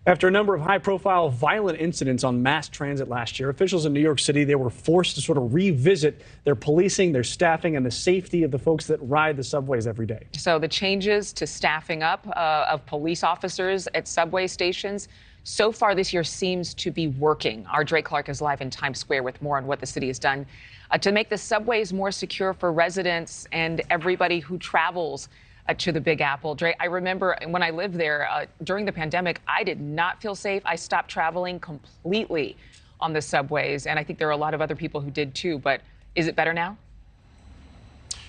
After a number of high-profile violent incidents on mass transit last year, officials in New York City, they were forced to sort of revisit their policing, their staffing, and the safety of the folks that ride the subways every day. So the changes to staffing up of police officers at subway stations so far this year seems to be working. Our Drake Clark is live in Times Square with more on what the city has done to make the subways more secure for residents and everybody who travels to the Big Apple. Dre, I remember when I lived there during the pandemic, I did not feel safe. I stopped traveling completely on the subways, and I think there are a lot of other people who did too. But is it better now?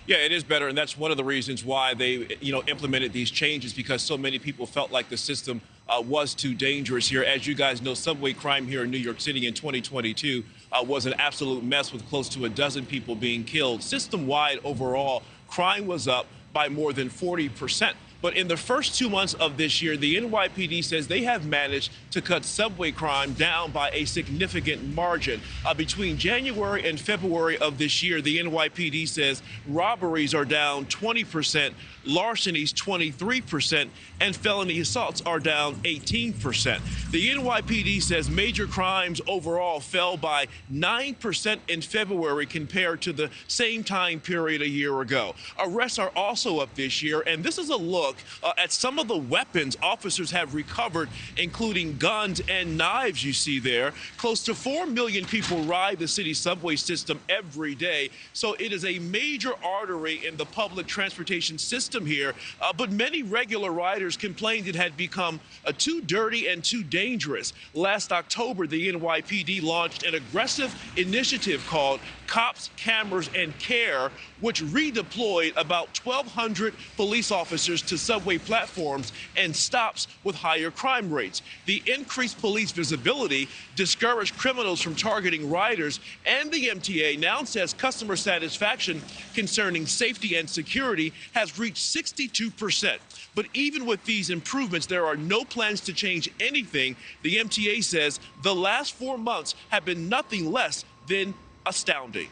Yeah, it is better, and that's one of the reasons why they, implemented these changes, because so many people felt like the system was too dangerous here. As you guys know, subway crime here in New York City in 2022 was an absolute mess, with close to a dozen people being killed. System-wide overall, crime was up by more than 40%. But in the first 2 months of this year, the NYPD says they have managed to cut subway crime down by a significant margin. Between January and February of this year, the NYPD says robberies are down 20%, larcenies 23%, and felony assaults are down 18%. The NYPD says major crimes overall fell by 9% in February compared to the same time period a year ago. Arrests are also up this year, and this is a look at some of the weapons officers have recovered, including guns and knives you see there. Close to 4 million people ride the city subway system every day, so it is a major artery in the public transportation system here. But many regular riders complained it had become too dirty and too dangerous. Last October, the NYPD launched an aggressive initiative called Cops, Cameras, and Care, which redeployed about 1,200 police officers to subway platforms and stops with higher crime rates. The increased police visibility discouraged criminals from targeting riders, and the MTA now says customer satisfaction concerning safety and security has reached 62%. But even with these improvements, there are no plans to change anything. The MTA says the last 4 months have been nothing less than astounding.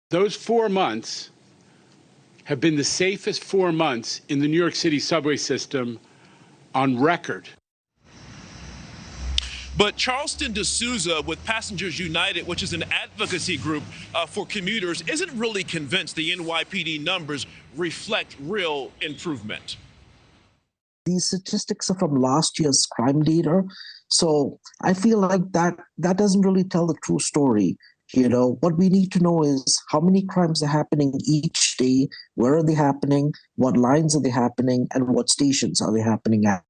Those 4 months have been the safest 4 months in the New York City subway system on record. But Charleston D'Souza with Passengers United, which is an advocacy group for commuters, isn't really convinced the NYPD numbers reflect real improvement. These statistics are from last year's crime data, so I feel like that doesn't really tell the true story. What we need to know is how many crimes are happening each day, where are they happening, what lines are they happening, and what stations are they happening at.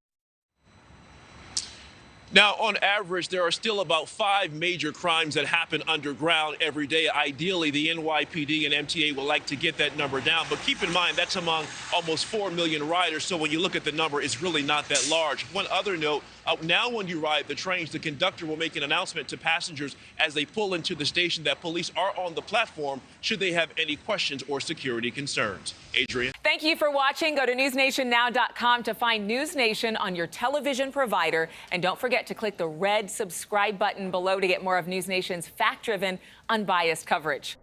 Now, on average, there are still about 5 major crimes that happen underground every day. Ideally, the NYPD and MTA would like to get that number down. But keep in mind, that's among almost 4 million riders. So when you look at the number, it's really not that large. One other note, now when you ride the trains, the conductor will make an announcement to passengers as they pull into the station that police are on the platform should they have any questions or security concerns. Adrienne. Thank you for watching. Go to newsnationnow.com to find NewsNation on your television provider. And don't forget to click the red subscribe button below to get more of NewsNation's fact-driven, unbiased coverage.